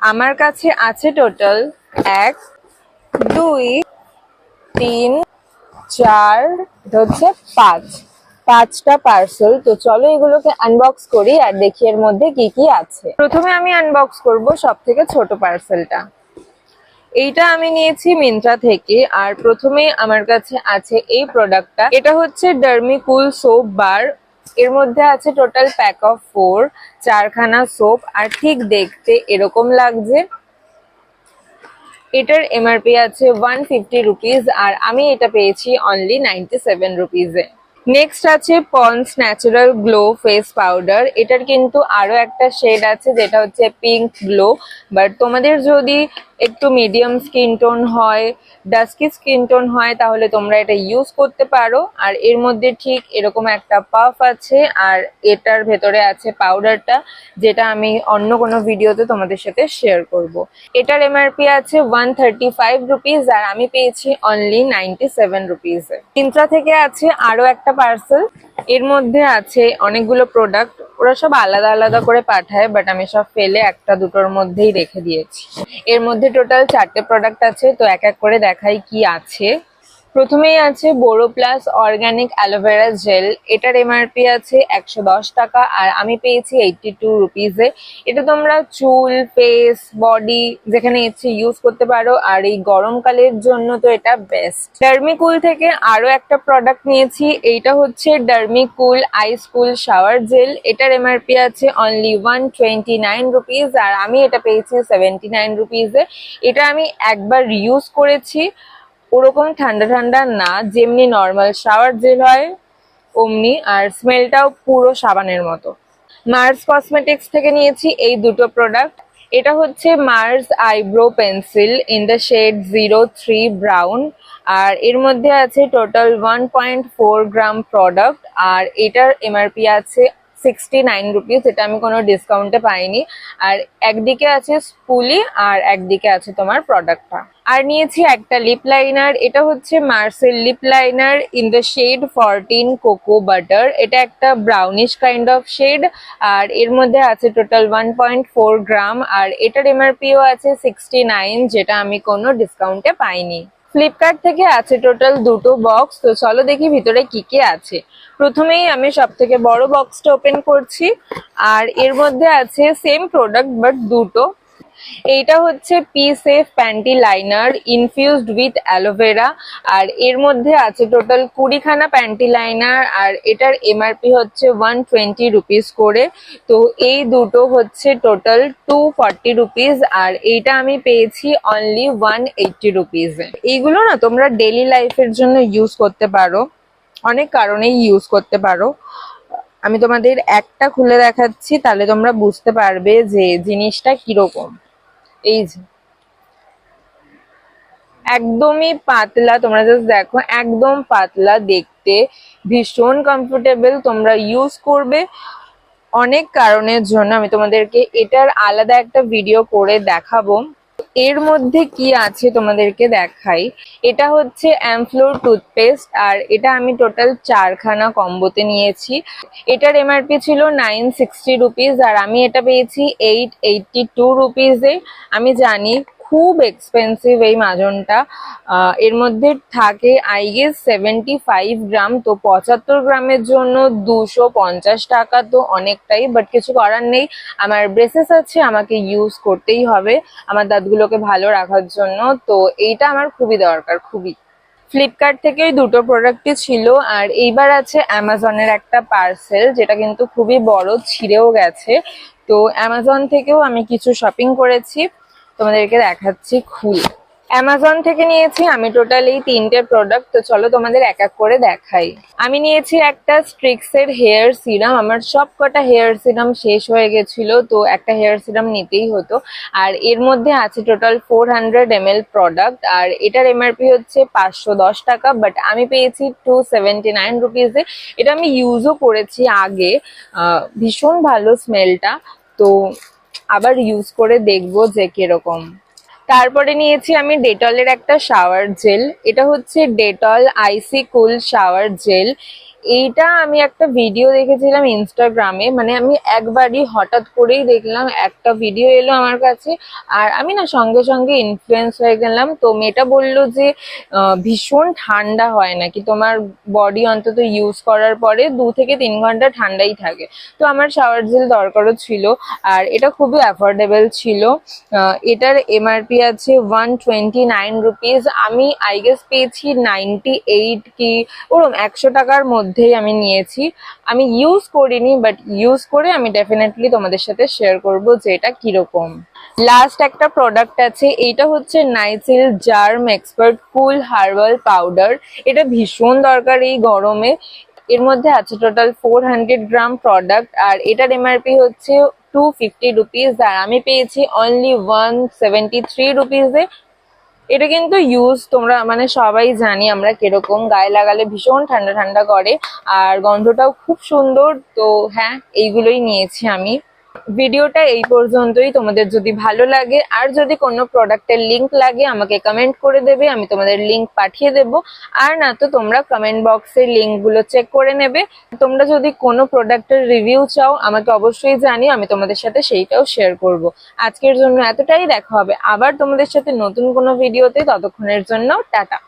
আমার কাছে আছে টোটাল 1 2 3 4 এটা হচ্ছে 5টা পার্সেল। তো চলো এগুলোকে আনবক্স করি আর দেখি এর মধ্যে কি কি আছে। প্রথমে আমি আনবক্স করব সব থেকে ছোট পার্সেলটা। এইটা আমি নিয়েছি মিন্ত্রা থেকে। আর প্রথমে আমার কাছে আছে এই প্রোডাক্টটা। এটা হচ্ছে ডার্মিকুল সোপ বার। এর মধ্যে আছে টোটাল প্যাক অফ 4খানা সোপ। আর ঠিক দেখতে এরকম লাগছে। এটার এমআরপি আছে 150 রুপিস আর আমি এটা পেয়েছি অনলি 97 রুপিসে। নেক্সট আছে Pond's natural glow face powder. এটার কিন্তু আরো একটা শেড আছে যেটা হচ্ছে পিঙ্ক গ্লো। বাট তোমাদের যদি একটু মিডিয়াম স্কিন টোন হয়, ডাস্কি স্কিন টোন হয়, তাহলে তোমরা এটা ইউজ করতে পারো। আর এর মধ্যে ঠিক এরকম একটা পাফ আছে আর এটার ভেতরে আছে পাউডারটা, যেটা আমি অন্য কোনো ভিডিওতে তোমাদের সাথে শেয়ার করব। এটার এমআরপি আছে 135 রুপিস আর আমি পেয়েছি অনলি 97 রুপিসে। মিন্ত্রা থেকে আছে আরো একটা পার্সেল। এর মধ্যে আছে অনেকগুলো প্রোডাক্ট। ওরা সব আলাদা আলাদা করে পাঠায়, বাট আমি সব ফেলে একটা দুটোর মধ্যেই রেখে দিয়েছি। এর মধ্যে টোটাল 4টে প্রোডাক্ট আছে, তো এক এক করে দেখাই কি আছে। প্রথমেই আছে বোরো প্লাস অর্গানিক অ্যালোভেরা জেল। এটার এমআরপি আছে 110 টাকা আর আমি পেয়েছি 82 রুপিসে। এটা তোমরা চুল, ফেস, বডি যেখানে ইচ্ছে ইউজ করতে পারো। আর এই গরমকালের জন্য তো এটা বেস্ট। ডার্মিকুল থেকে আরো একটা প্রোডাক্ট নিয়েছি। এইটা হচ্ছে ডার্মিকুল আইস কুল শাওয়ার জেল। এটার এমআরপি আছে অনলি 129 রুপিস আর আমি এটা পেয়েছি 79 রুপিসে। এটা আমি একবার ইউজ করেছি, ওরকম ঠান্ডা ঠান্ডা না, যেমনি নর্মাল শাওয়ার জেল হয় অমনি। আর স্মেলটাও পুরো সাবানের মতো। মার্স কসমেটিক্স থেকে নিয়েছি এই দুটো প্রোডাক্ট। এটা হচ্ছে Mars eyebrow pencil in the shade 03 brown. আর এর মধ্যে আছে টোটাল 1.4 গ্রাম প্রোডাক্ট আর এটার এমআরপি আছে 69 রুপিস। এটা আমি কোনো ডিসকাউন্টে পাইনি। আর একদিকে আছে স্পুলি আর একদিকে আছে তোমার প্রোডাক্টটা। আর নিয়েছি একটা লিপ লাইনার। এটা হচ্ছে Marcelle lip liner in the shade 14 coco butter. এটা একটা ব্রাউনিশ কাইন্ড অফ শেড আর এর মধ্যে আছে টোটাল 1.4 গ্রাম আর এটার এমআরপিও আছে 69, যেটা আমি কোনো ডিসকাউন্টে পাইনি। ফ্লিপকার্ট থেকে আছে টোটাল দুটো বক্স। তো চলো দেখি ভিতরে কি কি আছে। প্রথমেই আমি সব থেকে বড় বক্সটা ওপেন করছি আর এর মধ্যে আছে সেম প্রোডাক্ট বাট দুটো। এইটা হচ্ছে P Safe panty liner infused with aloe vera আর এর মধ্যে আছে টোটাল 20খানা প্যান্টি লাইনার আর এটার এমআরপি হচ্ছে 120 রুপিস করে। তো এই দুটো হচ্ছে টোটাল 240 রুপিস আর এইটা আমি পেয়েছি অনলি 180 রুপিসে। এইগুলো না তোমরা ডেইলি লাইফের জন্য ইউজ করতে পারো, অনেক কারণেই ইউজ করতে পারো। আমি তোমাদের একটা খুলে দেখাচ্ছি, তাহলে তোমরা বুঝতে পারবে যে জিনিসটা কিরকম। এই যে একদমই পাতলা, তোমরা জাস্ট দেখো, একদম পাতলা দেখতে, ভীষণ কমফোর্টেবল। তোমরা ইউজ করবে অনেক কারণের জন্য। আমি তোমাদেরকে এটার আলাদা একটা ভিডিও করে দেখাবো। এর মধ্যে কি আছে তোমাদেরকে দেখাই। এটা হচ্ছে অ্যামফ্লোর টুথপেস্ট আর এটা আমি টোটাল 4খানা কম্বোতে নিয়েছি। এটার এমআরপি ছিল 960 রুপিস আর আমি এটা পেয়েছি 882 রুপিসে। আমি জানি খুব এক্সপেন্সিভ এই মাজনটা। এর মধ্যে থাকে আই গেস 75 গ্রাম। তো 75 গ্রামের জন্য 250 টাকা তো অনেকটাই, বাট কিছু করার নেই। আমার ব্রেসেস আছে, আমাকে ইউজ করতেই হবে আমার দাঁতগুলোকে ভালো রাখার জন্য। তো এইটা আমার খুবই দরকার, খুবই। ফ্লিপকার্ট থেকে ওই দুটো প্রোডাক্টই ছিল। আর এইবার আছে অ্যামাজনের একটা পার্সেল, যেটা কিন্তু খুবই বড়, ছিঁড়েও গেছে। তো অ্যামাজন থেকেও আমি কিছু শপিং করেছি, তোমাদেরকে দেখাচ্ছি খুলে। অ্যামাজন থেকে নিয়েছি আমি টোটাল এই 3টে প্রোডাক্ট। তো চলো তোমাদের এক এক করে দেখাই। আমি নিয়েছি একটা স্ট্রিক্সের হেয়ার সিরাম। আমার সব কটা হেয়ার সিরাম শেষ হয়ে গেছিল, তো একটা হেয়ার সিরাম নিতেই হতো। আর এর মধ্যে আছে টোটাল 400 ml প্রোডাক্ট আর এটার এমআরপি হচ্ছে 510 টাকা, বাট আমি পেয়েছি 279 রুপিসে। এটা আমি ইউজও করেছি আগে, ভীষণ ভালো স্মেলটা। তো আবার ইউজ করে দেখবো যে কিরকম। তারপরে নিয়েছি আমি ডেটলের একটা শাওয়ার জেল। এটা হচ্ছে ডেটল আইসি কুল শাওয়ার জেল। এইটা আমি একটা ভিডিও দেখেছিলাম ইনস্টাগ্রামে, মানে আমি একবারই হঠাৎ করেই দেখলাম একটা ভিডিও এলো আমার কাছে, আর আমি না সঙ্গে সঙ্গে ইনফ্লুয়েন্স হয়ে গেলাম। তো মেয়েটা বললো যে ভীষণ ঠান্ডা হয় নাকি, তোমার বডি অন্তত ইউজ করার পরে 2 থেকে 3 ঘন্টা ঠান্ডাই থাকে। তো আমার শাওয়ার জেল দরকারও ছিল, আর এটা খুবই অ্যাফোর্ডেবল ছিল। এটার এমআরপি আছে 129 রুপিস, আমি আই গেস পেয়েছি 98 কি ওরকম 100 টাকার মধ্যেই আমি নিয়েছি। আমি ইউজ করিনি, বাট ইউজ করে আমি ডেফিনেটলি তোমাদের সাথে শেয়ার করব যে এটা কিরকম। লাস্ট একটা প্রোডাক্ট আছে, এইটা হচ্ছে নাইসিল জার্ম এক্সপার্ট কুল হার্বাল পাউডার। এটা ভীষণ দরকার এই গরমে। এর মধ্যে আছে টোটাল 400 গ্রাম প্রোডাক্ট, আর এটার এমআরপি হচ্ছে 250 রুপিস, আর আমি পেয়েছি অনলি 173 রুপিসে। এটা কিন্তু ইউজ তোমরা মানে সবাই জানি আমরা কিরকম, গায়ে লাগালে ভীষণ ঠান্ডা ঠান্ডা করে, আর গন্ধটাও খুব সুন্দর। তো হ্যাঁ, এইগুলোই নিয়েছি আমি। ভিডিওটা এই পর্যন্তই। তোমাদের যদি ভালো লাগে আর যদি কোনো প্রোডাক্টের লিংক লাগে আমাকে কমেন্ট করে দেবে, আমি তোমাদের লিংক পাঠিয়ে দেব। আর না তো তোমরা কমেন্ট বক্সে লিংকগুলো চেক করে নেবে। তোমরা যদি কোনো প্রোডাক্টের রিভিউ চাও আমাকে অবশ্যই জানিও, আমি তোমাদের সাথে সেইটাও শেয়ার করব। আজকের জন্য এতটাই, দেখা হবে আবার তোমাদের সাথে নতুন কোনো ভিডিওতে। ততক্ষণের জন্য টাটা।